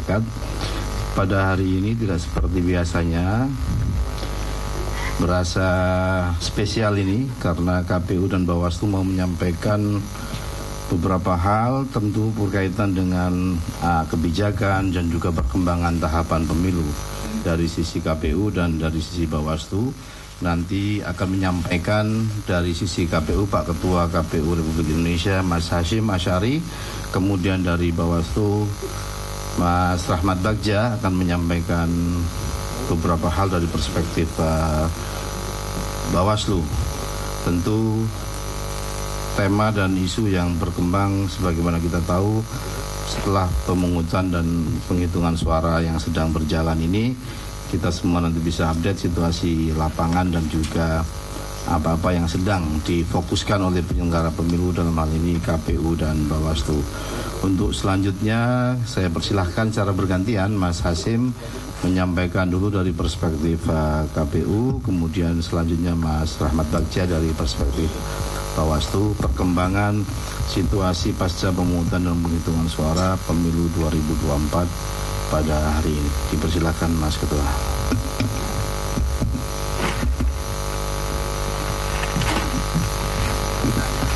masyarakat. Pada hari ini tidak seperti biasanya, berasa spesial ini karena KPU dan Bawaslu mau menyampaikan beberapa hal tentu berkaitan dengan kebijakan dan juga perkembangan tahapan pemilu dari sisi KPU dan dari sisi Bawaslu. Nanti akan menyampaikan dari sisi KPU Pak Ketua KPU Republik Indonesia Mas Hasyim Asyari, kemudian dari Bawaslu Mas Rahmat Bagja akan menyampaikan beberapa hal dari perspektif Bawaslu. Tentu tema dan isu yang berkembang sebagaimana kita tahu setelah pemungutan dan penghitungan suara yang sedang berjalan ini, kita semua nanti bisa update situasi lapangan dan juga apa-apa yang sedang difokuskan oleh penyelenggara pemilu dalam hal ini KPU dan Bawaslu. Untuk selanjutnya saya persilahkan secara bergantian Mas Hasyim menyampaikan dulu dari perspektif KPU, kemudian selanjutnya Mas Rahmat Bagja dari perspektif Bawaslu, perkembangan situasi pasca pemungutan dan penghitungan suara pemilu 2024 pada hari ini. Dipersilakan Mas Ketua.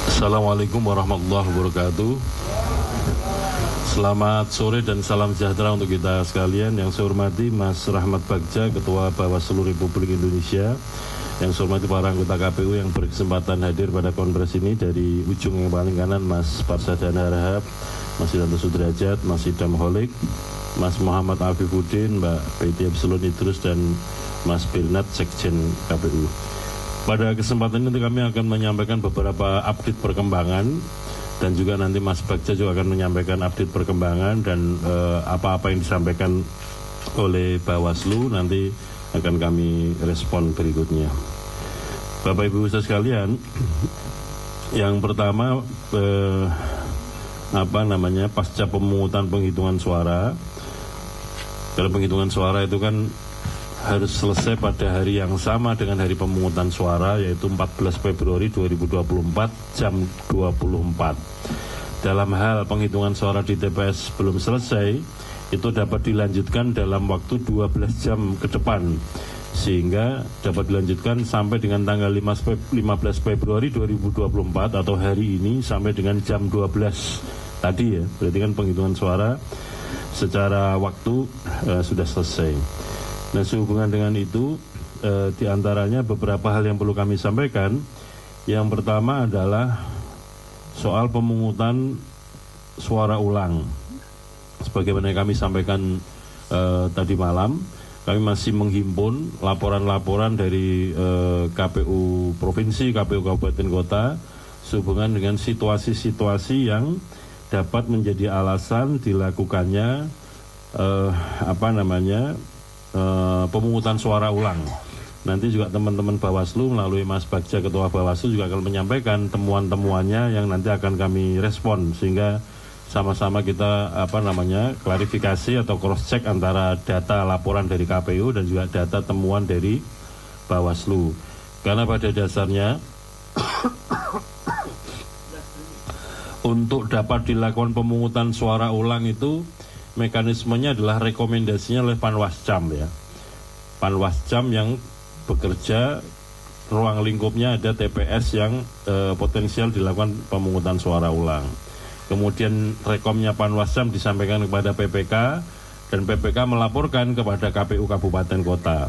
Assalamualaikum warahmatullahi wabarakatuh. Selamat sore dan salam sejahtera untuk kita sekalian. Yang saya hormati Mas Rahmat Bagja, Ketua Bawaslu Republik Indonesia. Yang saya hormati para anggota KPU yang berkesempatan hadir pada kongres ini. Dari ujung yang paling kanan Mas Parsadana Harahap, Mas Yudanto Sudrajat, Mas Idam Holik, Mas Muhammad Afifuddin, Mbak Betty Epsilon Idrus, dan Mas Birnat, Sekjen KPU. Pada kesempatan ini kami akan menyampaikan beberapa update perkembangan, dan juga nanti Mas Bagja juga akan menyampaikan update perkembangan dan apa-apa yang disampaikan oleh Bawaslu nanti akan kami respon berikutnya. Bapak Ibu sekalian, yang pertama pasca pemungutan penghitungan suara. Kalau penghitungan suara itu kan harus selesai pada hari yang sama dengan hari pemungutan suara, yaitu 14 Februari 2024 jam 24. Dalam hal penghitungan suara di TPS belum selesai, itu dapat dilanjutkan dalam waktu 12 jam ke depan, sehingga dapat dilanjutkan sampai dengan tanggal 15 Februari 2024 atau hari ini sampai dengan jam 12 tadi ya. Berarti kan penghitungan suara secara waktu sudah selesai. Nah, sehubungan dengan itu diantaranya beberapa hal yang perlu kami sampaikan. Yang pertama adalah soal pemungutan suara ulang. Sebagaimana yang kami sampaikan tadi malam, kami masih menghimpun laporan-laporan dari KPU Provinsi, KPU Kabupaten Kota sehubungan dengan situasi-situasi yang dapat menjadi alasan dilakukannya pemungutan suara ulang. Nanti juga teman-teman Bawaslu melalui Mas Bagja, Ketua Bawaslu, juga akan menyampaikan temuan-temuannya yang nanti akan kami respon, sehingga sama-sama kita klarifikasi atau cross check antara data laporan dari KPU dan juga data temuan dari Bawaslu. Karena pada dasarnya untuk dapat dilakukan pemungutan suara ulang itu mekanismenya adalah rekomendasinya oleh Panwascam ya. Panwascam yang bekerja ruang lingkupnya ada TPS yang potensial dilakukan pemungutan suara ulang. Kemudian rekomnya Panwascam disampaikan kepada PPK dan PPK melaporkan kepada KPU Kabupaten Kota.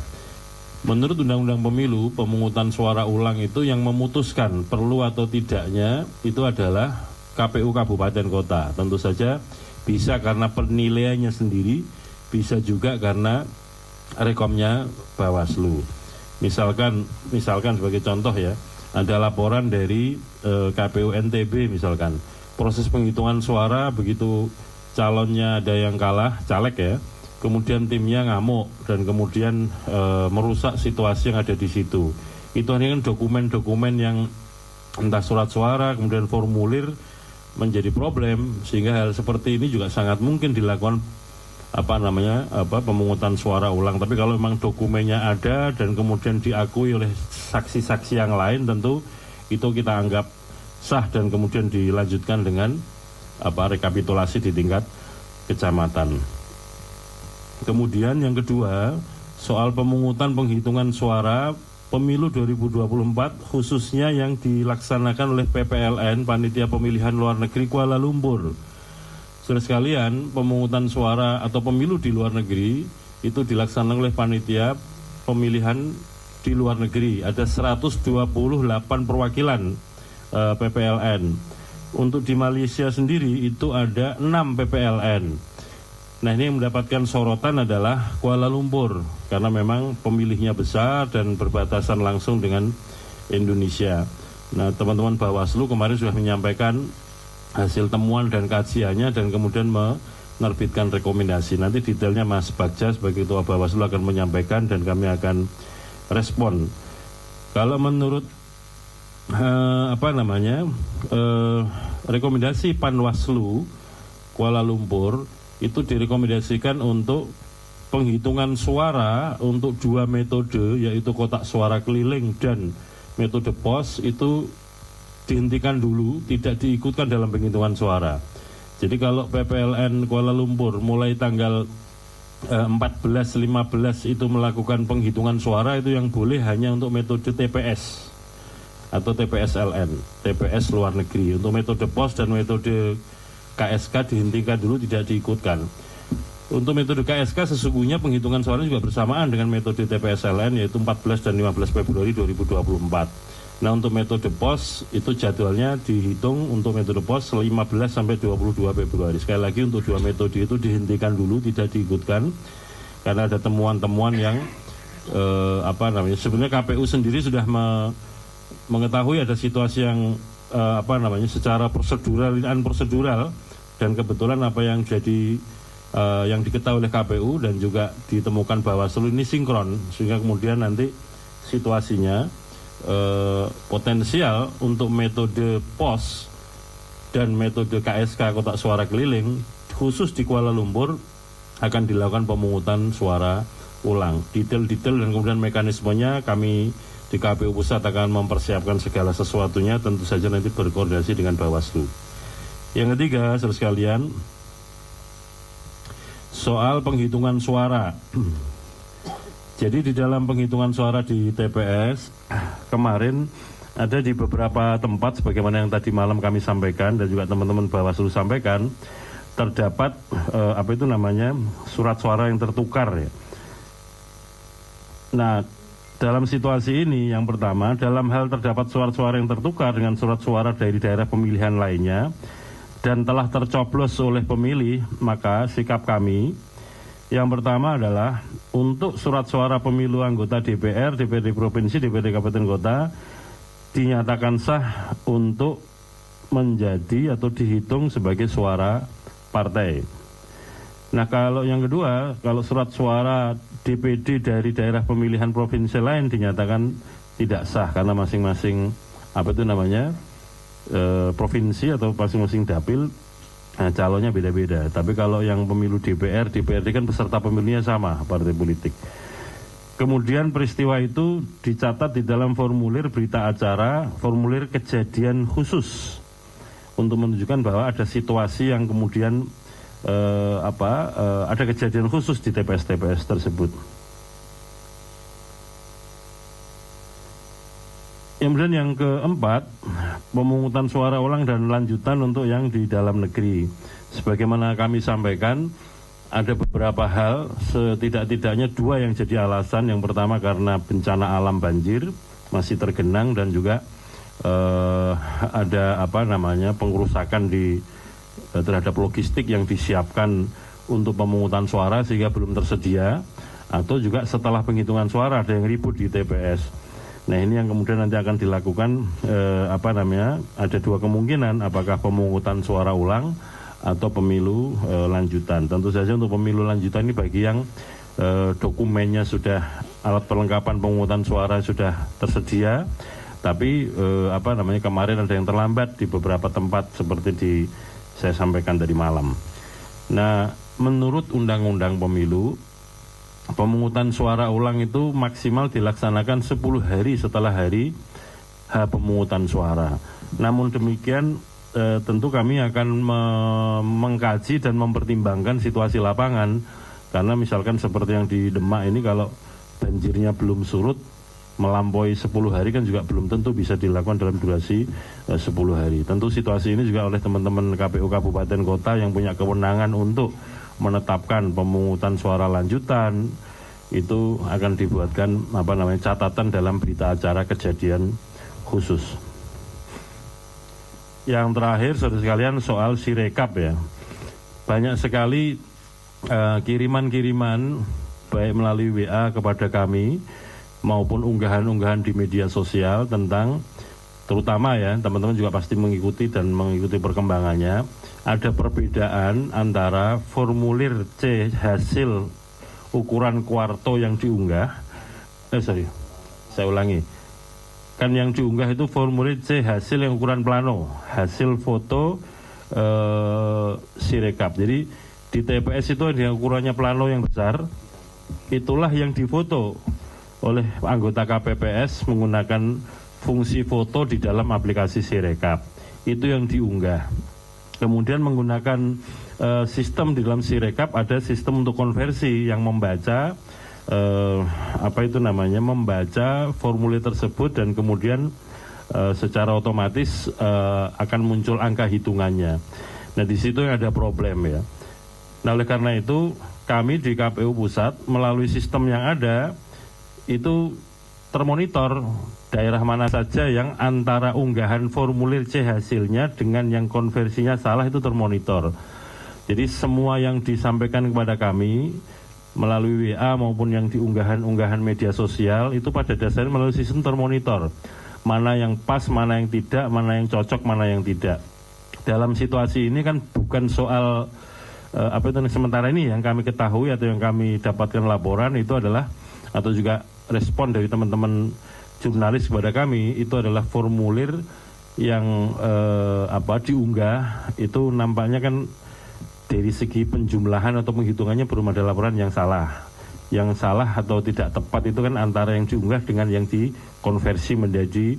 Menurut Undang-Undang Pemilu, pemungutan suara ulang itu yang memutuskan perlu atau tidaknya itu adalah KPU Kabupaten Kota. Tentu saja bisa karena penilaiannya sendiri, bisa juga karena rekomnya Bawaslu. Misalkan sebagai contoh ya, ada laporan dari KPU NTB misalkan, proses penghitungan suara begitu calonnya ada yang kalah, caleg ya, kemudian timnya ngamuk dan kemudian merusak situasi yang ada di situ. Itu hanya kan dokumen-dokumen yang entah surat suara, kemudian formulir menjadi problem, sehingga hal seperti ini juga sangat mungkin dilakukan pemungutan suara ulang. Tapi kalau memang dokumennya ada dan kemudian diakui oleh saksi-saksi yang lain, tentu itu kita anggap sah dan kemudian dilanjutkan dengan rekapitulasi di tingkat kecamatan. Kemudian yang kedua, soal pemungutan penghitungan suara pemilu 2024 khususnya yang dilaksanakan oleh PPLN, Panitia Pemilihan Luar Negeri Kuala Lumpur. Saudara sekalian, pemungutan suara atau pemilu di luar negeri itu dilaksanakan oleh Panitia Pemilihan di luar negeri. Ada 128 perwakilan PPLN. Untuk di Malaysia sendiri itu ada 6 PPLN. Nah, ini yang mendapatkan sorotan adalah Kuala Lumpur karena memang pemilihnya besar dan berbatasan langsung dengan Indonesia. Nah, teman-teman Bawaslu kemarin sudah menyampaikan hasil temuan dan kajiannya dan kemudian menerbitkan rekomendasi. Nanti detailnya Mas Bagja sebagai Ketua Bawaslu akan menyampaikan dan kami akan respon. Kalau menurut rekomendasi Panwaslu Kuala Lumpur itu direkomendasikan untuk penghitungan suara untuk 2 metode, yaitu kotak suara keliling dan metode pos, itu dihentikan dulu, tidak diikutkan dalam penghitungan suara. Jadi kalau PPLN Kuala Lumpur mulai tanggal 14-15 itu melakukan penghitungan suara, itu yang boleh hanya untuk metode TPS atau TPS-LN, TPS luar negeri. Untuk metode pos dan metode KSK dihentikan dulu, tidak diikutkan. Untuk metode KSK sesungguhnya penghitungan suara juga bersamaan dengan metode TPS-LN, yaitu 14 dan 15 Februari 2024. Nah, untuk metode pos itu jadwalnya dihitung untuk metode pos 15 sampai 22 Februari. Sekali lagi, untuk 2 metode itu dihentikan dulu, tidak diikutkan karena ada temuan-temuan yang sebenarnya KPU sendiri sudah mengetahui ada situasi yang secara prosedural dan kebetulan apa yang jadi yang diketahui oleh KPU dan juga ditemukan Bawaslu ini sinkron, sehingga kemudian nanti situasinya potensial untuk metode pos dan metode KSK kotak suara keliling khusus di Kuala Lumpur akan dilakukan pemungutan suara ulang. Detail-detail dan kemudian mekanismenya kami di KPU Pusat akan mempersiapkan segala sesuatunya, tentu saja nanti berkoordinasi dengan Bawaslu. Yang ketiga, saudara sekalian, soal penghitungan suara. Jadi di dalam penghitungan suara di TPS kemarin ada di beberapa tempat sebagaimana yang tadi malam kami sampaikan dan juga teman-teman Bawaslu sampaikan, terdapat surat suara yang tertukar ya. Nah, dalam situasi ini yang pertama, dalam hal terdapat surat suara yang tertukar dengan surat suara dari daerah pemilihan lainnya dan telah tercoblos oleh pemilih, maka sikap kami yang pertama adalah untuk surat suara pemilu anggota DPR, DPRD Provinsi, DPRD Kabupaten Kota dinyatakan sah untuk menjadi atau dihitung sebagai suara partai. Nah, kalau yang kedua, kalau surat suara DPD dari daerah pemilihan provinsi lain dinyatakan tidak sah karena masing-masing provinsi atau masing-masing dapil calonnya beda-beda. Tapi kalau yang pemilu DPR, DPRD kan peserta pemilunya sama, partai politik. Kemudian peristiwa itu dicatat di dalam formulir berita acara, formulir kejadian khusus untuk menunjukkan bahwa ada situasi yang kemudian ada kejadian khusus di TPS-TPS tersebut. Kemudian yang keempat, pemungutan suara ulang dan lanjutan untuk yang di dalam negeri. Sebagaimana kami sampaikan, ada beberapa hal, setidak-tidaknya 2 yang jadi alasan. Yang pertama karena bencana alam banjir masih tergenang dan juga ada pengerusakan terhadap logistik yang disiapkan untuk pemungutan suara sehingga belum tersedia, atau juga setelah penghitungan suara ada yang ribut di TPS. Nah, ini yang kemudian nanti akan dilakukan ada 2 kemungkinan, apakah pemungutan suara ulang atau pemilu lanjutan. Tentu saja untuk pemilu lanjutan ini bagi yang dokumennya sudah, alat perlengkapan pemungutan suara sudah tersedia, tapi kemarin ada yang terlambat di beberapa tempat seperti saya sampaikan tadi malam. Nah, menurut Undang-Undang Pemilu, pemungutan suara ulang itu maksimal dilaksanakan 10 hari setelah hari H pemungutan suara. Namun demikian tentu kami akan mengkaji dan mempertimbangkan situasi lapangan Karena misalkan seperti yang di Demak ini, kalau banjirnya belum surut melampaui 10 hari kan juga belum tentu bisa dilakukan dalam durasi 10 hari. Tentu situasi ini juga oleh teman-teman KPU Kabupaten Kota yang punya kewenangan untuk menetapkan pemungutan suara lanjutan, itu akan dibuatkan catatan dalam berita acara kejadian khusus. Yang terakhir, saudara sekalian, soal Sirekap ya. Banyak sekali kiriman-kiriman baik melalui WA kepada kami maupun unggahan-unggahan di media sosial tentang, terutama ya, teman-teman juga pasti mengikuti perkembangannya, ada perbedaan antara formulir C hasil ukuran kuarto yang diunggah, kan yang diunggah itu formulir C hasil yang ukuran plano, hasil foto Sirekap. Jadi di TPS itu ada ukurannya plano yang besar, itulah yang difoto oleh anggota KPPS menggunakan fungsi foto di dalam aplikasi Sirekap. Itu yang diunggah. Kemudian menggunakan sistem di dalam Sirekap, ada sistem untuk konversi yang membaca membaca formulir tersebut, dan kemudian secara otomatis akan muncul angka hitungannya. Nah, di situ yang ada problem ya. Nah, oleh karena itu kami di KPU Pusat melalui sistem yang ada itu termonitor daerah mana saja yang antara unggahan formulir C hasilnya dengan yang konversinya salah, itu termonitor. Jadi semua yang disampaikan kepada kami melalui WA maupun yang diunggahan-unggahan media sosial itu pada dasarnya melalui sistem termonitor. Mana yang pas, mana yang tidak, mana yang cocok, mana yang tidak. Dalam situasi ini kan bukan soal sementara ini yang kami ketahui atau yang kami dapatkan laporan itu adalah, atau juga respon dari teman-teman jurnalis kepada kami, itu adalah formulir yang diunggah itu nampaknya kan dari segi penjumlahan atau penghitungannya belum ada laporan yang salah. Yang salah atau tidak tepat itu kan antara yang diunggah dengan yang dikonversi menjadi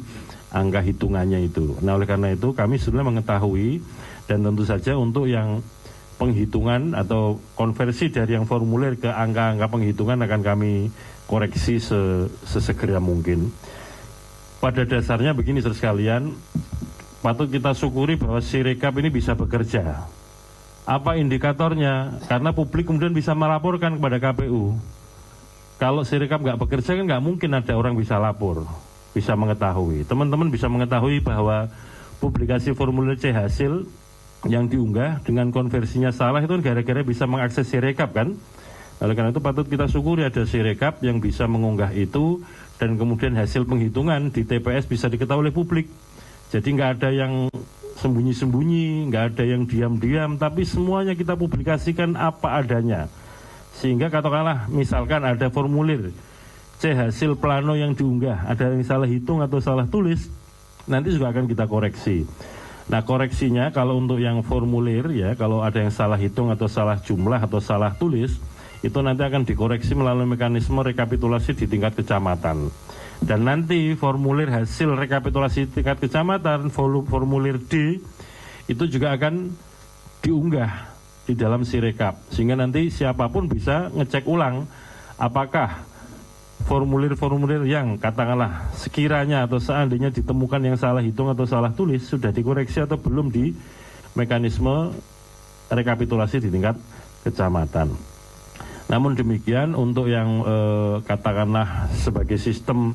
angka hitungannya itu. Nah, oleh karena itu kami sudah mengetahui, dan tentu saja untuk yang penghitungan atau konversi dari yang formulir ke angka-angka penghitungan akan kami koreksi sesegera mungkin. Pada dasarnya begini, saudara sekalian, patut kita syukuri bahwa Sirekap ini bisa bekerja. Apa indikatornya? Karena publik kemudian bisa melaporkan kepada KPU. Kalau Sirekap nggak bekerja kan nggak mungkin ada orang bisa lapor, bisa mengetahui. Teman-teman bisa mengetahui bahwa publikasi formulir C hasil yang diunggah dengan konversinya salah itu kan gara-gara bisa mengakses Sirekap kan. Oleh karena itu patut kita syukuri ada Sirekap yang bisa mengunggah itu, dan kemudian hasil penghitungan di TPS bisa diketahui oleh publik. Jadi nggak ada yang sembunyi-sembunyi, nggak ada yang diam-diam, tapi semuanya kita publikasikan apa adanya. Sehingga katakanlah misalkan ada formulir C hasil plano yang diunggah, ada yang salah hitung atau salah tulis, nanti juga akan kita koreksi. Nah, koreksinya kalau untuk yang formulir ya, kalau ada yang salah hitung atau salah jumlah atau salah tulis, itu nanti akan dikoreksi melalui mekanisme rekapitulasi di tingkat kecamatan. Dan nanti formulir hasil rekapitulasi tingkat kecamatan, formulir D, itu juga akan diunggah di dalam Sirekap. Sehingga nanti siapapun bisa ngecek ulang apakah formulir-formulir yang katakanlah sekiranya atau seandainya ditemukan yang salah hitung atau salah tulis sudah dikoreksi atau belum di mekanisme rekapitulasi di tingkat kecamatan. Namun demikian untuk yang katakanlah sebagai sistem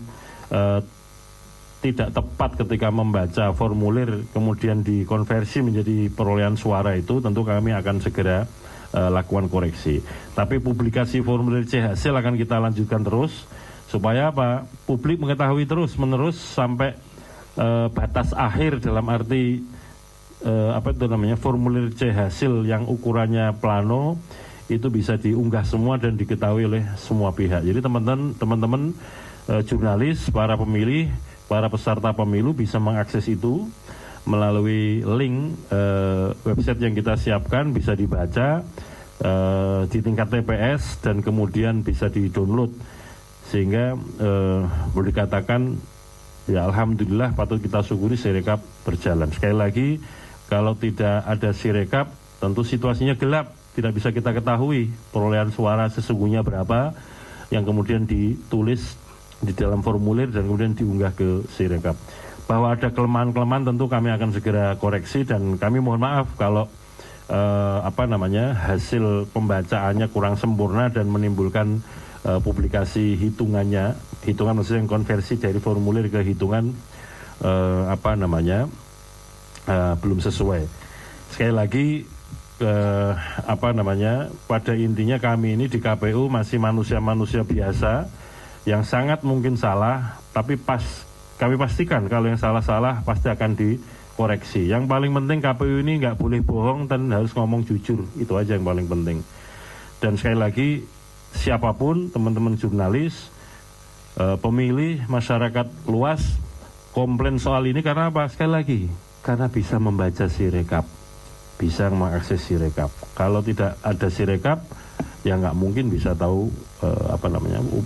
tidak tepat ketika membaca formulir kemudian dikonversi menjadi perolehan suara, itu tentu kami akan segera lakukan koreksi. Tapi publikasi formulir C hasil akan kita lanjutkan terus supaya apa? Publik mengetahui terus menerus sampai batas akhir, dalam arti formulir C hasil yang ukurannya plano itu bisa diunggah semua dan diketahui oleh semua pihak. Jadi teman-teman jurnalis, para pemilih, para peserta pemilu bisa mengakses itu melalui link website yang kita siapkan, bisa dibaca di tingkat TPS dan kemudian bisa di-download, sehingga boleh dikatakan ya alhamdulillah patut kita syukuri Sirekap berjalan. Sekali lagi, kalau tidak ada Sirekap tentu situasinya gelap. tidak bisa kita ketahui perolehan suara sesungguhnya berapa yang kemudian ditulis di dalam formulir dan kemudian diunggah ke Sirekap. Bahwa ada kelemahan-kelemahan tentu kami akan segera koreksi dan kami mohon maaf kalau hasil pembacaannya kurang sempurna dan menimbulkan publikasi hitungan maksudnya yang konversi dari formulir ke hitungan belum sesuai. Sekali lagi pada intinya kami ini di KPU masih manusia-manusia biasa yang sangat mungkin salah, tapi kami pastikan kalau yang salah-salah pasti akan dikoreksi. Yang paling penting KPU ini nggak boleh bohong dan harus ngomong jujur, itu aja yang paling penting. Dan sekali lagi siapapun teman-teman jurnalis, pemilih, masyarakat luas komplain soal ini karena apa? Sekali lagi karena bisa membaca Sirekap, bisa mengakses Sirekap. Kalau tidak ada Sirekap, ya nggak mungkin bisa tahu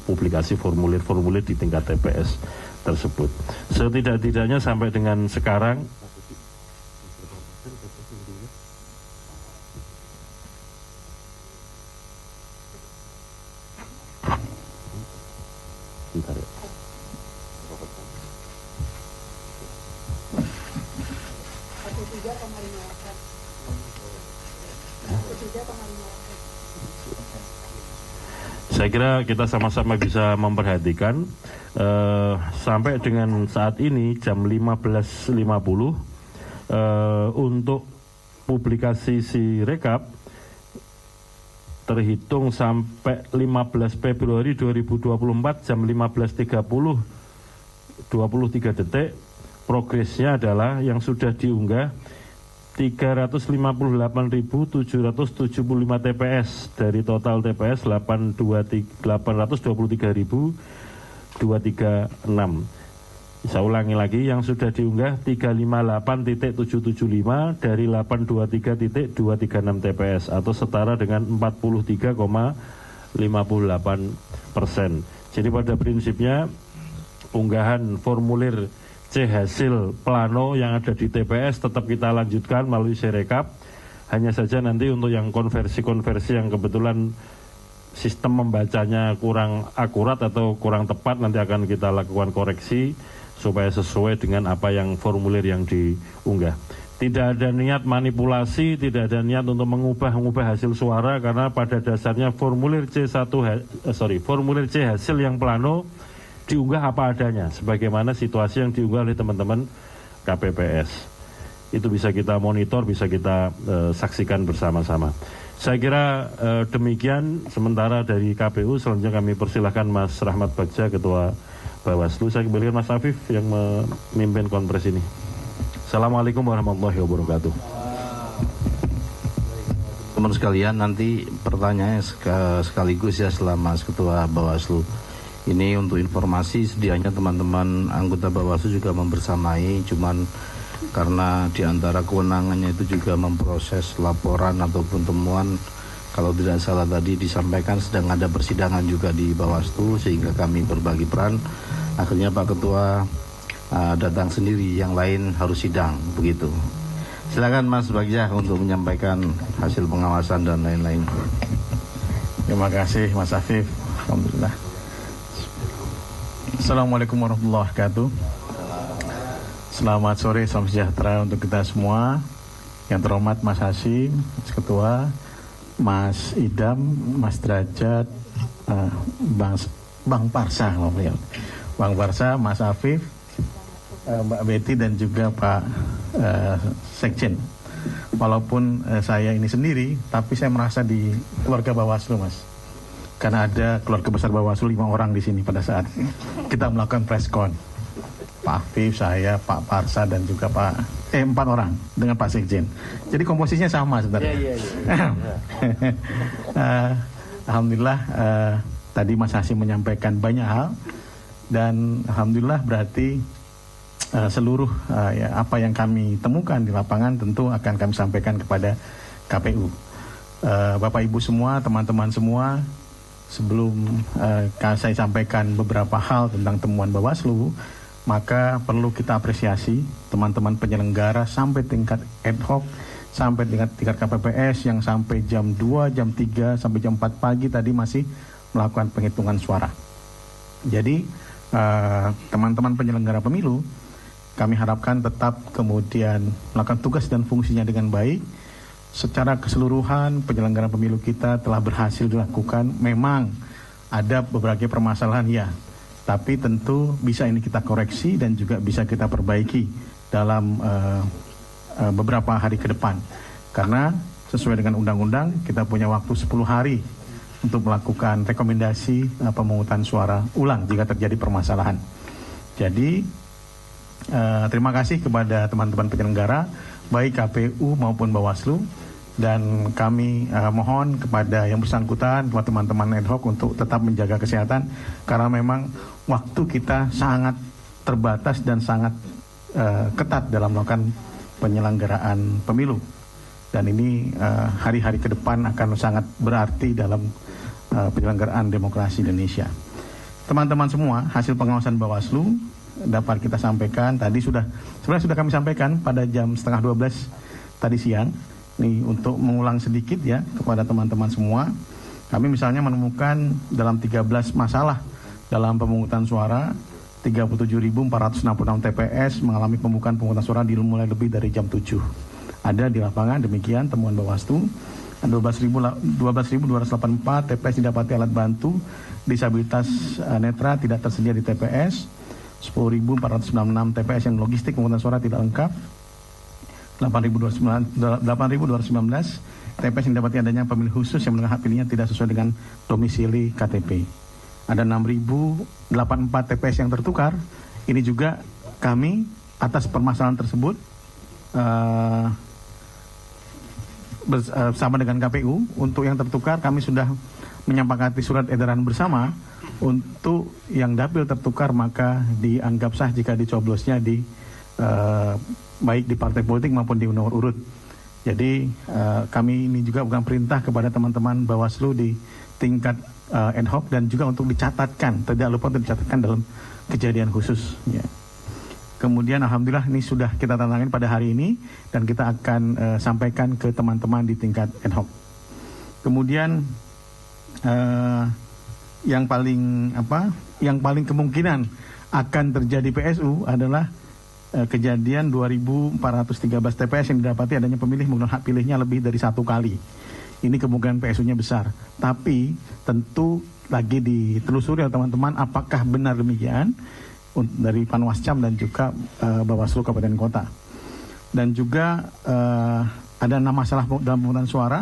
publikasi formulir-formulir di tingkat TPS tersebut. Setidak-tidaknya sampai dengan sekarang saya kira kita sama-sama bisa memperhatikan sampai dengan saat ini jam 15.50 untuk publikasi Sirekap terhitung sampai 15 Februari 2024 jam 15.30 23 detik progresnya adalah yang sudah diunggah 358.775 TPS dari total TPS 823.236. Saya ulangi lagi, yang sudah diunggah 358.775 dari 823.236 TPS atau setara dengan 43,58%. Jadi pada prinsipnya unggahan formulir C hasil plano yang ada di TPS tetap kita lanjutkan melalui Sirekap. Hanya saja nanti untuk yang konversi-konversi yang kebetulan sistem membacanya kurang akurat atau kurang tepat, nanti akan kita lakukan koreksi supaya sesuai dengan apa yang formulir yang diunggah. Tidak ada niat manipulasi, tidak ada niat untuk mengubah hasil suara, karena pada dasarnya formulir C hasil yang plano diunggah apa adanya, sebagaimana situasi yang diunggah oleh teman-teman KPPS. Itu bisa kita monitor, bisa kita saksikan bersama-sama. Saya kira demikian sementara dari KPU. Selanjutnya kami persilahkan Mas Rahmat Bagja, Ketua Bawaslu. Saya kembalikan Mas Afif yang memimpin konferensi ini. Assalamualaikum warahmatullahi wabarakatuh. Teman sekalian, nanti pertanyaannya sekaligus ya setelah Mas Ketua Bawaslu. Ini untuk informasi, sedianya teman-teman anggota Bawaslu juga membersamai, cuman karena diantara kewenangannya itu juga memproses laporan ataupun temuan, kalau tidak salah tadi disampaikan sedang ada persidangan juga di Bawaslu, sehingga kami berbagi peran. Akhirnya Pak Ketua datang sendiri, yang lain harus sidang, begitu. Silakan Mas Bagja untuk menyampaikan hasil pengawasan dan lain-lain. Terima kasih Mas Afif. Alhamdulillah. Assalamualaikum warahmatullahi wabarakatuh. Selamat sore, salam sejahtera untuk kita semua. Yang terhormat Mas Hasim, Mas Ketua, Mas Idam, Mas Derajat, Bang Parsa, Bang Parsa, Mas Afif, Mbak Betty dan juga Pak Sekjen. Walaupun saya ini sendiri, tapi saya merasa di keluarga Bawaslu, Mas. Karena ada keluarga besar Bawaslu 5 orang di sini pada saat kita melakukan preskon. Pak Afif, saya, Pak Parsa dan juga 4 orang dengan Pak Sekjen. Jadi komposisinya sama sebenarnya. Alhamdulillah tadi Mas Hasim menyampaikan banyak hal dan alhamdulillah berarti seluruh apa yang kami temukan di lapangan tentu akan kami sampaikan kepada KPU. Bapak Ibu semua, teman-teman semua, sebelum saya sampaikan beberapa hal tentang temuan Bawaslu, maka perlu kita apresiasi teman-teman penyelenggara sampai tingkat ad hoc, sampai tingkat KPPS yang sampai jam 2, jam 3, sampai jam 4 pagi tadi masih melakukan penghitungan suara. Jadi teman-teman penyelenggara pemilu, kami harapkan tetap kemudian melakukan tugas dan fungsinya dengan baik. Secara keseluruhan penyelenggaraan pemilu kita telah berhasil dilakukan. Memang ada beberapa permasalahan ya, tapi tentu bisa ini kita koreksi dan juga bisa kita perbaiki dalam beberapa hari ke depan. Karena sesuai dengan undang-undang kita punya waktu 10 hari untuk melakukan rekomendasi pemungutan suara ulang jika terjadi permasalahan. Jadi terima kasih kepada teman-teman penyelenggara baik KPU maupun Bawaslu, dan kami mohon kepada yang bersangkutan, teman-teman ad hoc untuk tetap menjaga kesehatan karena memang waktu kita sangat terbatas dan sangat ketat dalam melakukan penyelenggaraan pemilu, dan ini hari-hari ke depan akan sangat berarti dalam penyelenggaraan demokrasi Indonesia. Teman-teman semua, hasil pengawasan Bawaslu dapat kita sampaikan tadi sebenarnya sudah kami sampaikan pada jam 11:30 tadi siang. Ini untuk mengulang sedikit ya kepada teman-teman semua. Kami misalnya menemukan dalam 13 masalah dalam pemungutan suara, 37.466 TPS mengalami pembukaan pemungutan suara dimulai lebih dari jam 7. Ada di lapangan, demikian temuan Bawaslu. 12.284 TPS didapati alat bantu disabilitas netra tidak tersedia di TPS. 10.496 TPS yang logistik pemungutan suara tidak lengkap. 8.219 TPS yang didapati adanya pemilih khusus yang menengah hak pilihnya tidak sesuai dengan domisili KTP. Ada 6.084 TPS yang tertukar. Ini juga kami atas permasalahan tersebut bersama dengan KPU, untuk yang tertukar kami sudah menyepakati surat edaran bersama. Untuk yang dapil tertukar maka dianggap sah jika dicoblosnya di baik di partai politik maupun di nomor urut. Jadi kami ini juga bukan perintah kepada teman-teman Bawaslu di tingkat ad hoc dan juga untuk dicatatkan, tidak lupa untuk dicatatkan dalam kejadian khusus ya. Kemudian alhamdulillah ini sudah kita tantangin pada hari ini dan kita akan sampaikan ke teman-teman di tingkat ad hoc. Kemudian yang paling kemungkinan akan terjadi PSU adalah kejadian 2.413 TPS yang didapati adanya pemilih menggunakan hak pilihnya lebih dari 1 kali. Ini kemungkinan PSU-nya besar. Tapi tentu lagi ditelusuri oleh teman-teman apakah benar demikian dari Panwascam dan juga Bawaslu Kabupaten Kota. Dan juga ada 6 masalah dalam pemungutan suara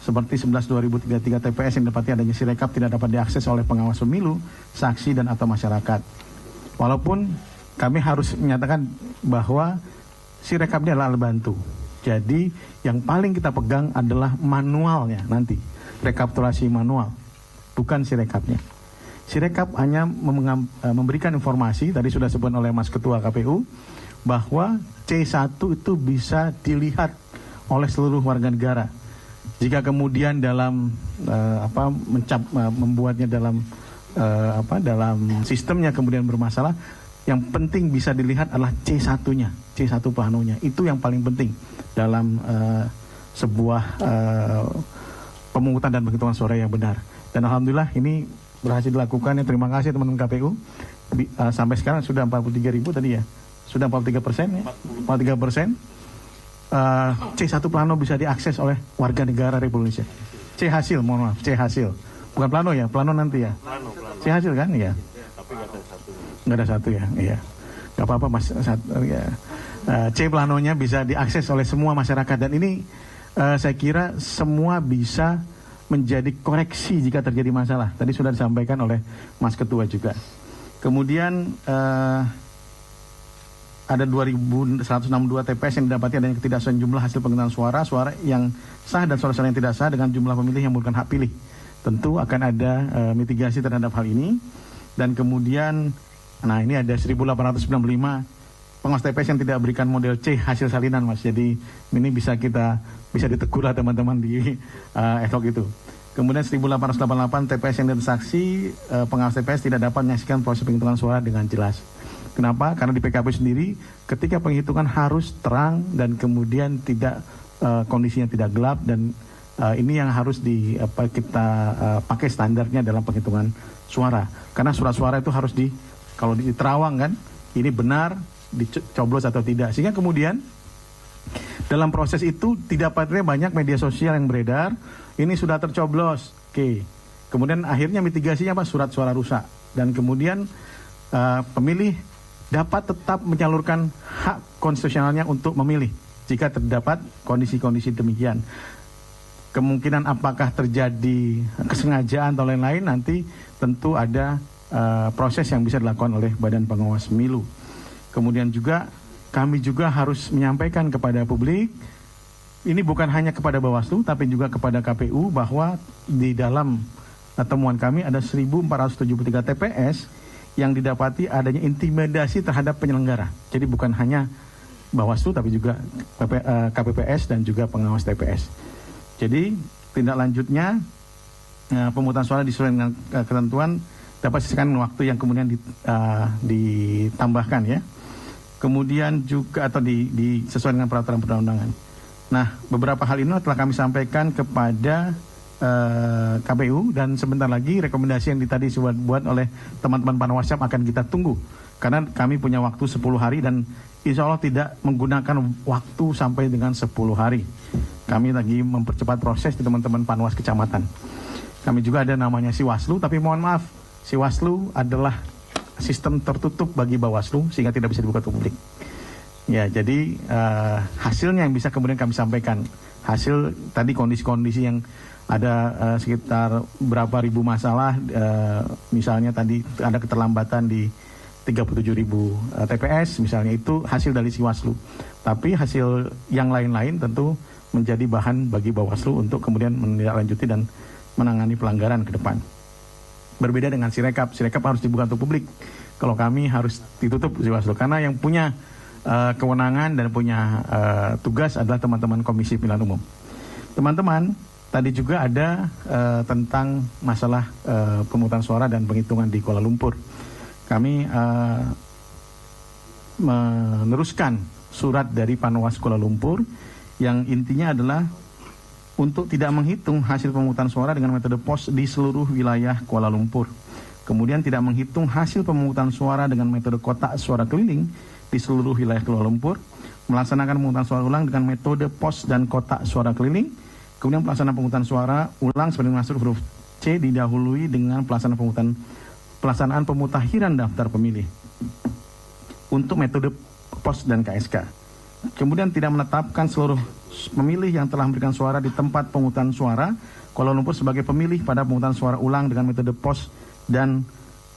seperti 11.2033 TPS yang dapati adanya sirekap tidak dapat diakses oleh pengawas pemilu, saksi dan atau masyarakat. Walaupun kami harus menyatakan bahwa sirekapnya adalah alat bantu. Jadi yang paling kita pegang adalah manualnya nanti, rekapitulasi manual, bukan sirekapnya. Sirekap hanya memberikan informasi, tadi sudah disebut oleh Mas Ketua KPU, bahwa C1 itu bisa dilihat oleh seluruh warga negara. Jika kemudian dalam membuatnya dalam sistemnya kemudian bermasalah, yang penting bisa dilihat adalah C1-nya, C1 planonya. Itu yang paling penting dalam sebuah pemungutan dan penghitungan suara yang benar. Dan alhamdulillah ini berhasil dilakukan. Terima kasih teman-teman KPU. Sampai sekarang sudah 43.000 tadi ya. Sudah 43% ya. 43%. C1 plano bisa diakses oleh warga negara Republik Indonesia. C hasil, mohon maaf, C hasil. Bukan plano ya, plano nanti ya. Plano. C hasil kan ya. Tapi nggak ada satu ya. Iya. Nggak apa-apa Mas. Ya. C planonya bisa diakses oleh semua masyarakat dan ini saya kira semua bisa menjadi koreksi jika terjadi masalah. Tadi sudah disampaikan oleh Mas Ketua juga. Kemudian ada 2.162 TPS yang didapati adanya ketidaksesuaian jumlah hasil penghitungan suara yang sah dan suara-suara yang tidak sah dengan jumlah pemilih yang menggunakan hak pilih. Tentu akan ada mitigasi terhadap hal ini. Dan kemudian, nah ini ada 1.895 pengawas TPS yang tidak berikan model C hasil salinan Mas. Jadi ini bisa ditegur lah teman-teman di esok itu. Kemudian 1.888 TPS yang transaksi pengawas TPS tidak dapat menyaksikan proses penghitungan suara dengan jelas. Kenapa? Karena di PKP sendiri ketika penghitungan harus terang dan kemudian tidak kondisinya tidak gelap, dan ini yang harus kita pakai standarnya dalam penghitungan suara. Karena surat suara itu harus kalau di terawang kan, ini benar dicoblos atau tidak. Sehingga kemudian dalam proses itu didapatnya banyak media sosial yang beredar, ini sudah tercoblos. Oke. Kemudian akhirnya mitigasinya apa? Surat suara rusak. Dan kemudian pemilih dapat tetap menyalurkan hak konstitusionalnya untuk memilih jika terdapat kondisi-kondisi demikian. Kemungkinan apakah terjadi kesengajaan atau lain-lain, nanti tentu ada proses yang bisa dilakukan oleh Badan Pengawas Pemilu. Kemudian juga kami juga harus menyampaikan kepada publik, ini bukan hanya kepada Bawaslu tapi juga kepada KPU, bahwa di dalam temuan kami ada 1.473 TPS yang didapati adanya intimidasi terhadap penyelenggara. Jadi bukan hanya Bawaslu tapi juga KPPS dan juga pengawas TPS. Jadi tindak lanjutnya pemungutan suara disesuaikan dengan ketentuan dapat disesuaikan waktu yang kemudian ditambahkan ya. Kemudian juga atau disesuaikan dengan peraturan perundang-undangan. Nah, beberapa hal ini telah kami sampaikan kepada KPU, dan sebentar lagi rekomendasi yang tadi dibuat oleh teman-teman Panwascam akan kita tunggu. Karena kami punya waktu 10 hari dan insya Allah tidak menggunakan waktu sampai dengan 10 hari. Kami lagi mempercepat proses di teman-teman Panwas Kecamatan. Kami juga ada namanya Siwaslu, tapi mohon maaf, Siwaslu adalah sistem tertutup bagi Bawaslu sehingga tidak bisa dibuka ke publik. Ya, jadi hasilnya yang bisa kemudian kami sampaikan. Hasil tadi kondisi-kondisi yang ada sekitar berapa ribu masalah, misalnya tadi ada keterlambatan di 37.000 TPS, misalnya itu hasil dari Siwaslu. Tapi hasil yang lain-lain tentu menjadi bahan bagi Bawaslu untuk kemudian menindaklanjuti dan menangani pelanggaran ke depan. Berbeda dengan Sirekap harus dibuka untuk publik. Kalau kami harus ditutup Siwaslu, karena yang punya kewenangan dan punya tugas adalah teman-teman Komisi Pemilihan Umum. Teman-teman, tadi juga ada tentang masalah pemungutan suara dan penghitungan di Kuala Lumpur. Kami meneruskan surat dari Panwas Kuala Lumpur yang intinya adalah untuk tidak menghitung hasil pemungutan suara dengan metode pos di seluruh wilayah Kuala Lumpur. Kemudian tidak menghitung hasil pemungutan suara dengan metode kotak suara keliling di seluruh wilayah Kuala Lumpur. Melaksanakan pemungutan suara ulang dengan metode pos dan kotak suara keliling. Kemudian pelaksanaan pemungutan suara ulang seperti masuk huruf C didahului dengan pelaksanaan pemutahiran daftar pemilih untuk metode pos dan KSK. Kemudian tidak menetapkan seluruh pemilih yang telah memberikan suara di tempat pemungutan suara Kuala Lumpur sebagai pemilih pada pemungutan suara ulang dengan metode pos dan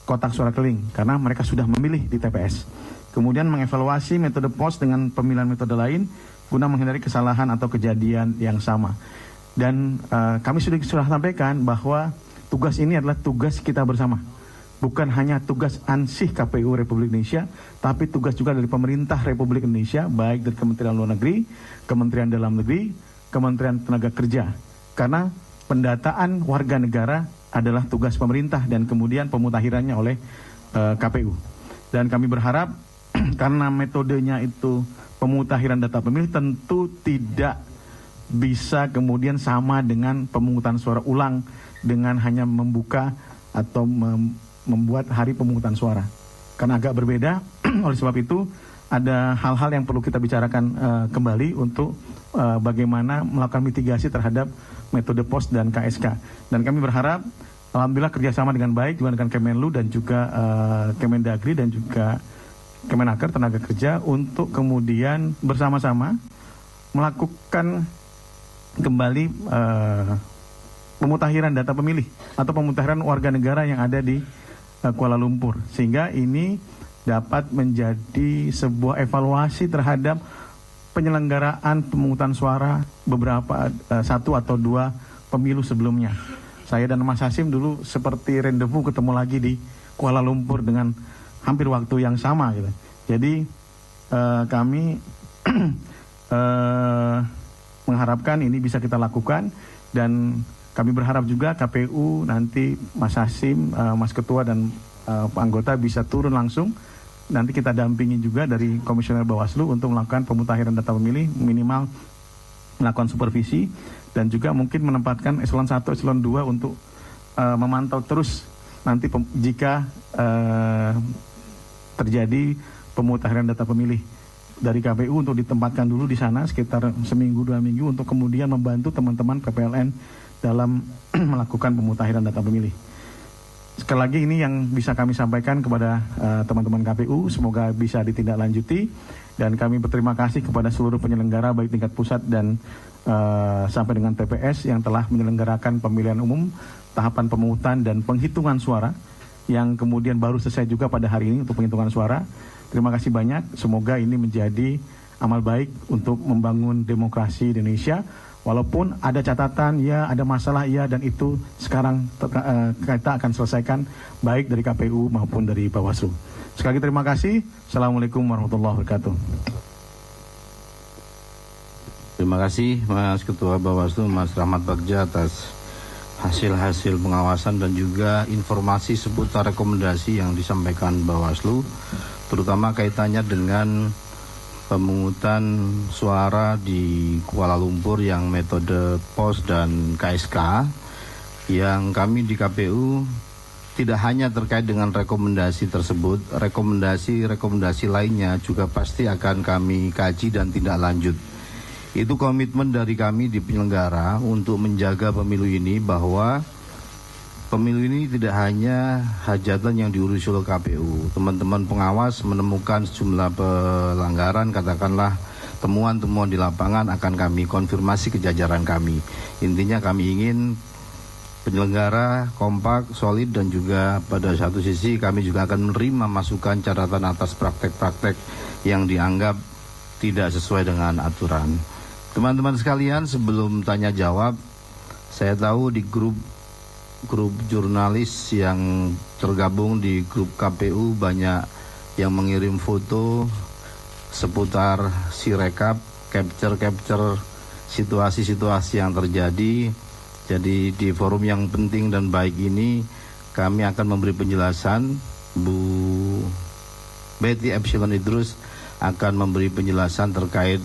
kotak suara keliling karena mereka sudah memilih di TPS. Kemudian mengevaluasi metode pos dengan pemilihan metode lain guna menghindari kesalahan atau kejadian yang sama. Dan kami sudah sampaikan bahwa tugas ini adalah tugas kita bersama. Bukan hanya tugas ansih KPU Republik Indonesia, tapi tugas juga dari pemerintah Republik Indonesia, baik dari Kementerian Luar Negeri, Kementerian Dalam Negeri, Kementerian Tenaga Kerja. Karena pendataan warga negara adalah tugas pemerintah dan kemudian pemutahirannya oleh KPU. Dan kami berharap karena metodenya itu pemutahiran data pemilih tentu tidak bisa kemudian sama dengan pemungutan suara ulang dengan hanya membuka atau membuat hari pemungutan suara. Karena agak berbeda, oleh sebab itu ada hal-hal yang perlu kita bicarakan kembali untuk bagaimana melakukan mitigasi terhadap metode pos dan KSK. Dan kami berharap, alhamdulillah kerjasama dengan baik juga dengan Kemenlu dan juga Kemendagri dan juga Kemenaker Tenaga Kerja untuk kemudian bersama-sama melakukan kembali pemutahiran data pemilih atau pemutahiran warga negara yang ada di Kuala Lumpur, sehingga ini dapat menjadi sebuah evaluasi terhadap penyelenggaraan pemungutan suara beberapa satu atau dua pemilu sebelumnya. Saya dan Mas Hasim dulu seperti rendezvous ketemu lagi di Kuala Lumpur dengan hampir waktu yang sama gitu. Jadi kami mengharapkan ini bisa kita lakukan, dan kami berharap juga KPU nanti Mas Hasim, Mas Ketua dan anggota bisa turun langsung. Nanti kita dampingi juga dari Komisioner Bawaslu untuk melakukan pemutahiran data pemilih minimal melakukan supervisi dan juga mungkin menempatkan eselon 1, eselon 2 untuk memantau terus nanti jika terjadi pemutahiran data pemilih dari KPU untuk ditempatkan dulu di sana sekitar seminggu 2 minggu untuk kemudian membantu teman-teman PPLN dalam melakukan pemutahiran data pemilih. Sekali lagi ini yang bisa kami sampaikan kepada teman-teman KPU, semoga bisa ditindaklanjuti dan kami berterima kasih kepada seluruh penyelenggara baik tingkat pusat dan sampai dengan TPS yang telah menyelenggarakan pemilihan umum, tahapan pemungutan dan penghitungan suara yang kemudian baru selesai juga pada hari ini untuk penghitungan suara. Terima kasih banyak, semoga ini menjadi amal baik untuk membangun demokrasi di Indonesia. Walaupun ada catatan, ya ada masalah, ya dan itu sekarang kita akan selesaikan baik dari KPU maupun dari Bawaslu. Sekali lagi terima kasih. Assalamualaikum warahmatullahi wabarakatuh. Terima kasih Mas Ketua Bawaslu, Mas Rahmat Bagja atas hasil-hasil pengawasan dan juga informasi seputar rekomendasi yang disampaikan Bawaslu, terutama kaitannya dengan pemungutan suara di Kuala Lumpur yang metode pos dan KSK, yang kami di KPU tidak hanya terkait dengan rekomendasi tersebut, rekomendasi lainnya juga pasti akan kami kaji dan tindak lanjut. Itu komitmen dari kami di penyelenggara untuk menjaga pemilu ini, bahwa pemilu ini tidak hanya hajatan yang diurus oleh KPU. Teman-teman pengawas menemukan sejumlah pelanggaran, katakanlah temuan-temuan di lapangan, akan kami konfirmasi ke jajaran kami. Intinya kami ingin penyelenggara kompak, solid, dan juga pada satu sisi kami juga akan menerima masukan catatan atas praktek-praktek yang dianggap tidak sesuai dengan aturan. Teman-teman sekalian, sebelum tanya jawab, saya tahu di grup jurnalis yang tergabung di grup KPU banyak yang mengirim foto seputar Sirekap, capture situasi-situasi yang terjadi. Jadi di forum yang penting dan baik ini kami akan memberi penjelasan. Bu Betty Epsilon Idrus akan memberi penjelasan terkait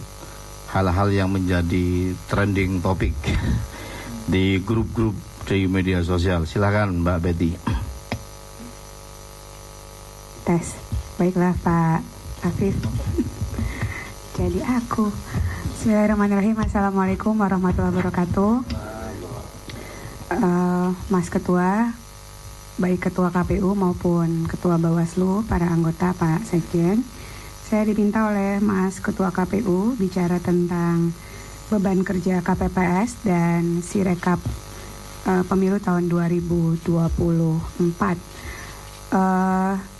hal-hal yang menjadi trending topik di grup-grup di media sosial. Silakan Mbak Betty. Tes. Baiklah Pak Afif. Jadi aku. Bismillahirrahmanirrahim. Assalamualaikum warahmatullahi wabarakatuh. Mas Ketua, baik Ketua KPU maupun Ketua Bawaslu, para anggota, Pak Sekjen. Saya diminta oleh Mas Ketua KPU bicara tentang beban kerja KPPS dan Sirekap pemilu tahun 2024.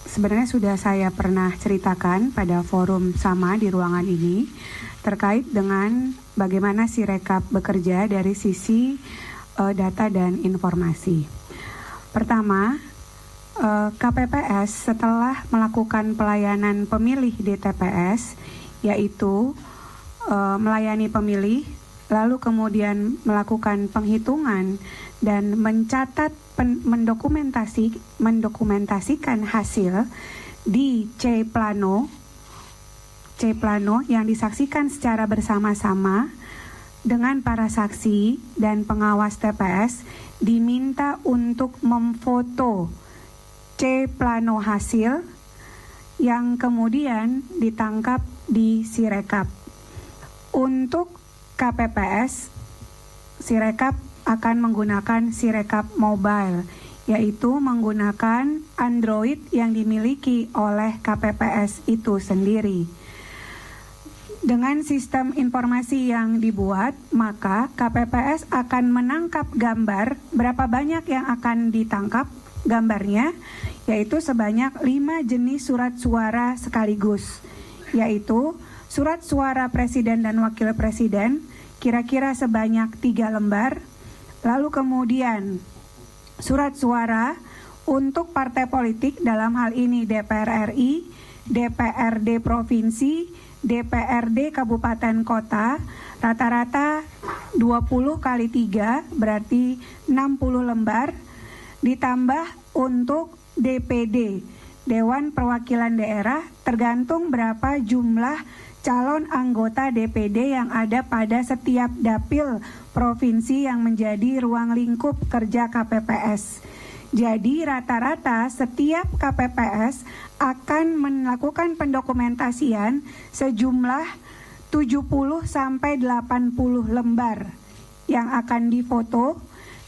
Sebenarnya sudah saya pernah ceritakan pada forum sama di ruangan ini terkait dengan bagaimana Sirekap bekerja dari sisi data dan informasi. Pertama, KPPS setelah melakukan pelayanan pemilih di TPS, yaitu melayani pemilih, lalu kemudian melakukan penghitungan dan mencatat, mendokumentasikan hasil di C Plano yang disaksikan secara bersama-sama dengan para saksi dan pengawas TPS, diminta untuk memfoto C Plano hasil yang kemudian ditangkap di Sirekap. Untuk KPPS, Sirekap akan menggunakan Sirekap Mobile, yaitu menggunakan Android yang dimiliki oleh KPPS itu sendiri. Dengan sistem informasi yang dibuat, maka KPPS akan menangkap gambar berapa banyak yang akan ditangkap gambarnya, yaitu sebanyak 5 jenis surat suara sekaligus, yaitu surat suara presiden dan wakil presiden kira-kira sebanyak 3 lembar, lalu kemudian surat suara untuk partai politik, dalam hal ini DPR RI, DPRD provinsi, DPRD kabupaten kota, rata-rata 20 kali 3 berarti 60 lembar, ditambah untuk DPD, Dewan Perwakilan Daerah, tergantung berapa jumlah calon anggota DPD yang ada pada setiap dapil provinsi yang menjadi ruang lingkup kerja KPPS. Jadi rata-rata setiap KPPS akan melakukan pendokumentasian sejumlah 70 sampai 80 lembar yang akan difoto,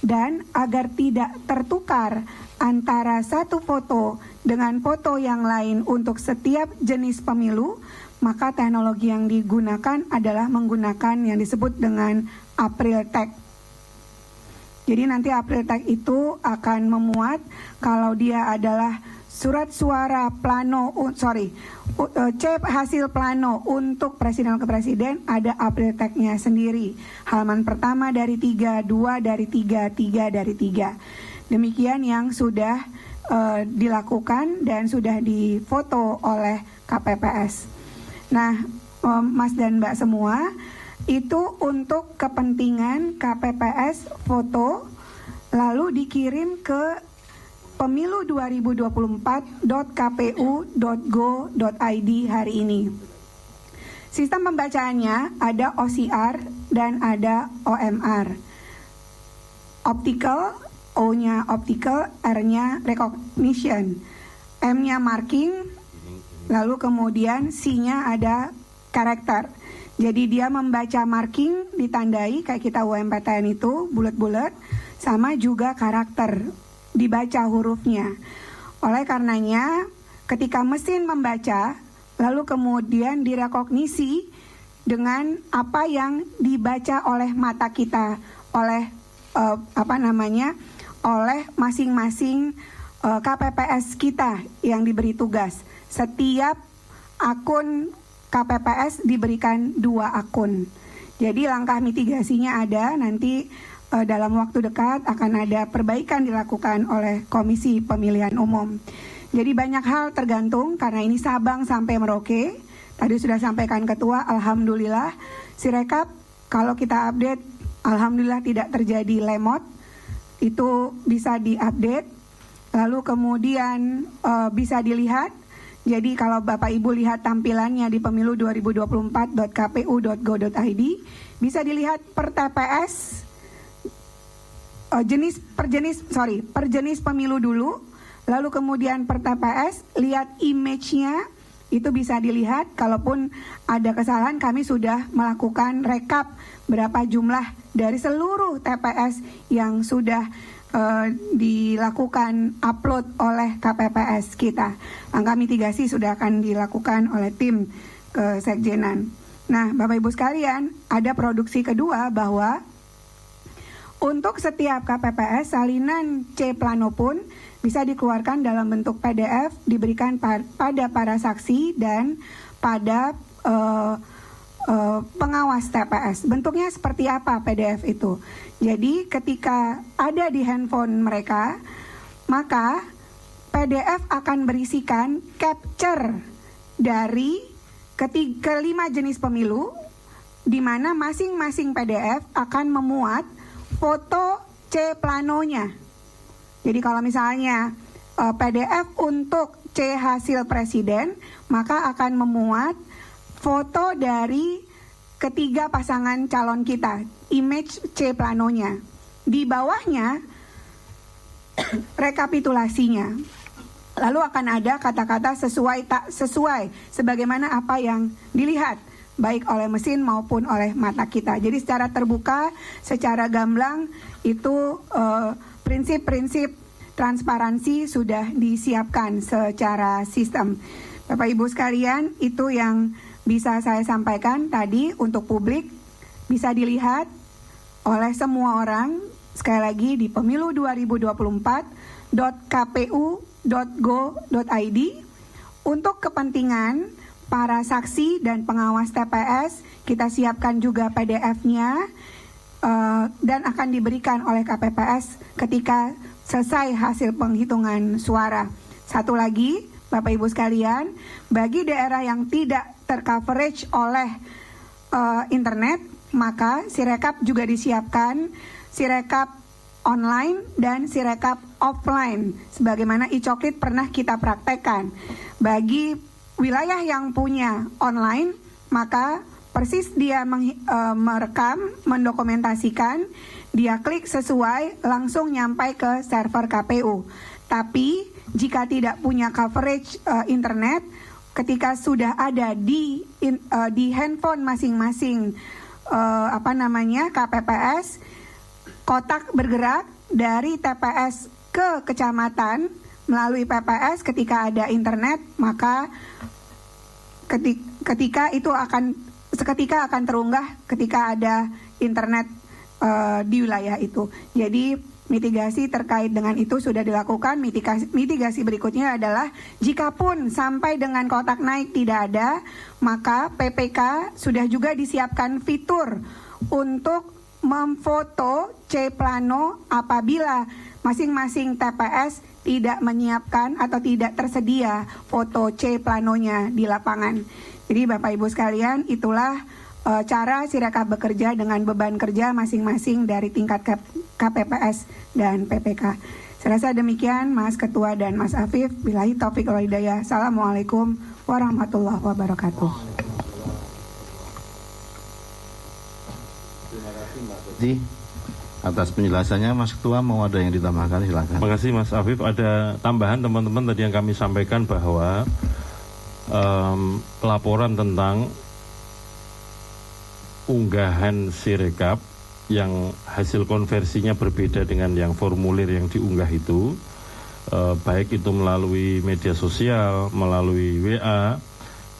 dan agar tidak tertukar antara satu foto dengan foto yang lain untuk setiap jenis pemilu, maka teknologi yang digunakan adalah menggunakan yang disebut dengan April Tag. Jadi nanti April Tag itu akan memuat kalau dia adalah surat suara plano, C hasil plano untuk presiden ke presiden, ada April Tag-nya sendiri. Halaman pertama dari 3, 2 dari 3, 3 dari 3. Demikian yang sudah dilakukan dan sudah difoto oleh KPPS. Nah, Mas dan Mbak semua, itu untuk kepentingan KPPS foto, lalu dikirim ke pemilu2024.kpu.go.id hari ini. Sistem pembacaannya ada OCR dan ada OMR. Optical, O-nya optical, R-nya recognition, M-nya marking, lalu kemudian C-nya ada karakter. Jadi dia membaca marking, ditandai kayak kita UMPTN itu, bulat-bulat, sama juga karakter, dibaca hurufnya. Oleh karenanya, ketika mesin membaca, lalu kemudian direkognisi dengan apa yang dibaca oleh mata kita, oleh oleh masing-masing KPPS kita yang diberi tugas. Setiap akun KPPS diberikan 2 akun. Jadi langkah mitigasinya ada, nanti dalam waktu dekat akan ada perbaikan dilakukan oleh Komisi Pemilihan Umum. Jadi banyak hal tergantung karena ini Sabang sampai Merauke. Tadi sudah sampaikan Ketua, alhamdulillah Sirekap kalau kita update, alhamdulillah tidak terjadi lemot. Itu bisa diupdate. Lalu kemudian bisa dilihat. Jadi kalau Bapak Ibu lihat tampilannya di pemilu2024.kpu.go.id, bisa dilihat per TPS, per jenis pemilu dulu, lalu kemudian per TPS, lihat image-nya, itu bisa dilihat. Kalaupun ada kesalahan, kami sudah melakukan rekap berapa jumlah dari seluruh TPS yang sudah dilakukan upload oleh KPPS kita. Langkah mitigasi sudah akan dilakukan oleh tim kesekjenan. Nah, Bapak Ibu sekalian, ada produksi kedua bahwa untuk setiap KPPS salinan C plano pun bisa dikeluarkan dalam bentuk PDF, diberikan pada para saksi dan pada pengawas TPS. Bentuknya seperti apa PDF itu? Jadi ketika ada di handphone mereka, maka PDF akan berisikan capture dari kelima jenis pemilu, di mana masing-masing PDF akan memuat foto C planonya. Jadi kalau misalnya PDF untuk C hasil presiden, maka akan memuat foto dari ketiga pasangan calon kita, image C planonya. Di bawahnya rekapitulasinya. Lalu akan ada kata-kata sesuai tak sesuai, sebagaimana apa yang dilihat baik oleh mesin maupun oleh mata kita. Jadi secara terbuka, secara gamblang itu prinsip-prinsip transparansi sudah disiapkan secara sistem. Bapak Ibu sekalian, itu yang bisa saya sampaikan tadi untuk publik, bisa dilihat oleh semua orang. Sekali lagi di pemilu2024.kpu.go.id untuk kepentingan para saksi dan pengawas TPS. Kita siapkan juga PDF-nya dan akan diberikan oleh KPPS ketika selesai hasil penghitungan suara. Satu lagi, Bapak Ibu sekalian, bagi daerah yang tidak tercoverage oleh internet, maka Sirekap juga disiapkan Sirekap online dan Sirekap offline, sebagaimana e-coklit pernah kita praktekkan. Bagi wilayah yang punya online, maka persis dia merekam, mendokumentasikan, dia klik sesuai, langsung nyampai ke server KPU. Tapi jika tidak punya coverage internet, ketika sudah ada di handphone masing-masing KPPS, kotak bergerak dari TPS ke kecamatan melalui PPS. Ketika ada internet, maka seketika akan terunggah ketika ada internet di wilayah itu. Jadi mitigasi terkait dengan itu sudah dilakukan. Mitigasi berikutnya adalah jikapun sampai dengan kotak naik tidak ada, maka PPK sudah juga disiapkan fitur untuk memfoto C plano apabila masing-masing TPS tidak menyiapkan atau tidak tersedia foto C planonya di lapangan. Jadi Bapak Ibu sekalian, itulah cara Sirekap bekerja dengan beban kerja masing-masing dari tingkat KPPS dan PPK. Saya rasa demikian Mas Ketua dan Mas Afif. Billahi taufiq wal hidayah. Assalamualaikum warahmatullahi wabarakatuh. Atas penjelasannya, Mas Ketua, mau ada yang ditambahkan, silakan. Terima kasih Mas Afif. Ada tambahan teman-teman tadi yang kami sampaikan bahwa laporan tentang unggahan Sirekap yang hasil konversinya berbeda dengan yang formulir yang diunggah itu, baik itu melalui media sosial, melalui WA,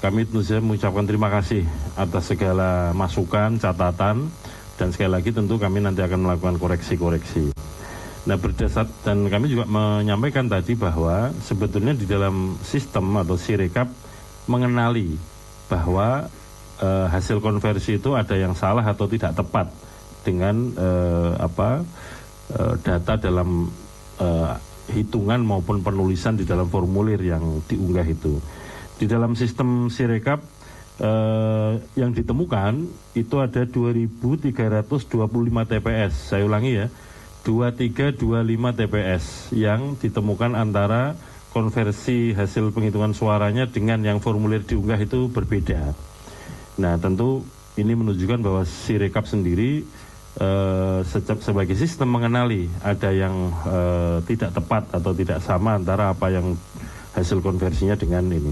kami tentu saja mengucapkan terima kasih atas segala masukan, catatan. Dan sekali lagi tentu kami nanti akan melakukan koreksi-koreksi. Nah, berdasar dan kami juga menyampaikan tadi bahwa sebetulnya di dalam sistem atau Sirekap mengenali bahwa hasil konversi itu ada yang salah atau tidak tepat dengan data dalam hitungan maupun penulisan di dalam formulir yang diunggah itu. Di dalam sistem Sirekap yang ditemukan itu ada 2.325 TPS. Saya ulangi ya, 2325 TPS yang ditemukan antara konversi hasil penghitungan suaranya dengan yang formulir diunggah itu berbeda. Nah, tentu ini menunjukkan bahwa Sirekap sendiri sebagai sistem mengenali ada yang tidak tepat atau tidak sama antara apa yang hasil konversinya dengan ini.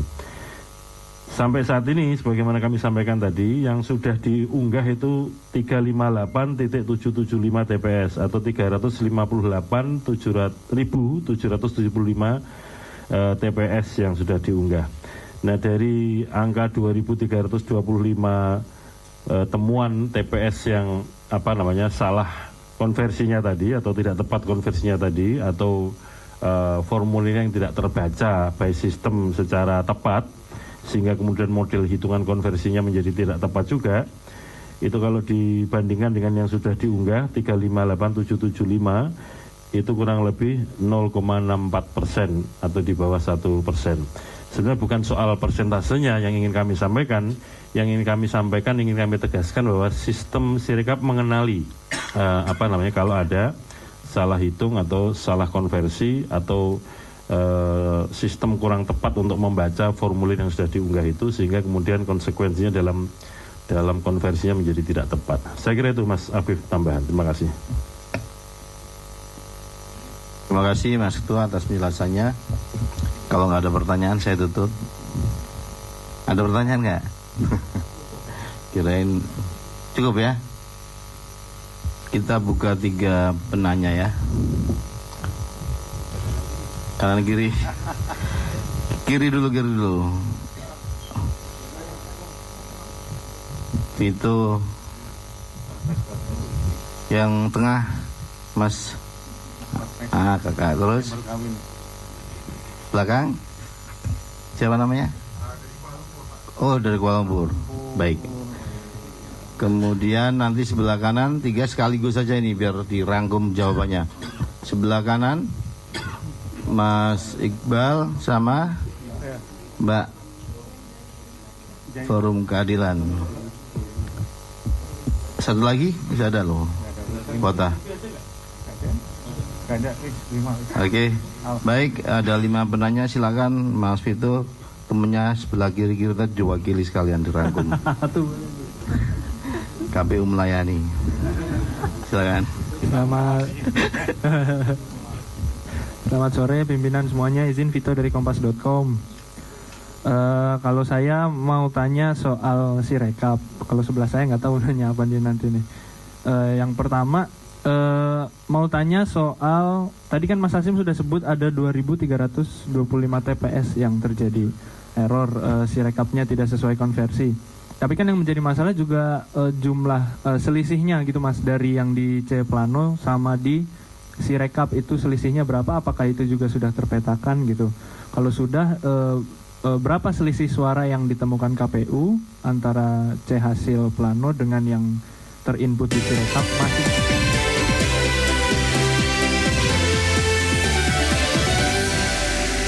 Sampai saat ini, sebagaimana kami sampaikan tadi, yang sudah diunggah itu 358.775 TPS atau 358.775 TPS yang sudah diunggah. Nah, dari angka 2.325 temuan TPS yang salah konversinya tadi atau tidak tepat konversinya tadi atau formulir yang tidak terbaca by system secara tepat, sehingga kemudian model hitungan konversinya menjadi tidak tepat juga. Itu kalau dibandingkan dengan yang sudah diunggah 358.775 itu kurang lebih 0,64% atau di bawah 1%. Sebenarnya bukan soal persentasenya yang ingin kami sampaikan. Yang ingin kami sampaikan, ingin kami tegaskan bahwa sistem Sirekap mengenali kalau ada salah hitung atau salah konversi atau sistem kurang tepat untuk membaca formulir yang sudah diunggah itu, sehingga kemudian konsekuensinya dalam konversinya menjadi tidak tepat. Saya kira itu Mas Afif tambahan. Terima kasih. Terima kasih Mas Ketua atas penjelasannya. Kalau nggak ada pertanyaan saya tutup. Ada pertanyaan nggak? Kirain cukup ya. Kita buka 3 penanya ya. Kanan kiri. Kiri dulu. Itu yang tengah Mas kakak. Terus belakang siapa namanya? Oh, dari Kuala Lumpur. Baik. Kemudian nanti sebelah kanan 3 sekaligus saja ini biar dirangkum jawabannya. Sebelah kanan Mas Iqbal sama Mbak Forum Keadilan. Satu lagi bisa ada loh kota. Oke, baik, ada 5 penanya, silakan Mas Vito temennya sebelah kiri-kiri tadi diwakili sekalian dirangkum. KPU melayani. Silakan. Selamat sore pimpinan semuanya, izin Vito dari kompas.com. Kalau saya mau tanya soal Sirekap, kalau sebelah saya nggak tahu nanya apa dia nanti nih. Yang pertama mau tanya soal, tadi kan Mas Hasim sudah sebut ada 2.325 TPS yang terjadi error, Sirekapnya tidak sesuai konversi. Tapi kan yang menjadi masalah juga jumlah selisihnya gitu Mas, dari yang di C Plano sama di Sirekap itu selisihnya berapa? Apakah itu juga sudah terpetakan gitu? Kalau sudah, berapa selisih suara yang ditemukan KPU antara C hasil Plano dengan yang terinput di Sirekap? Masih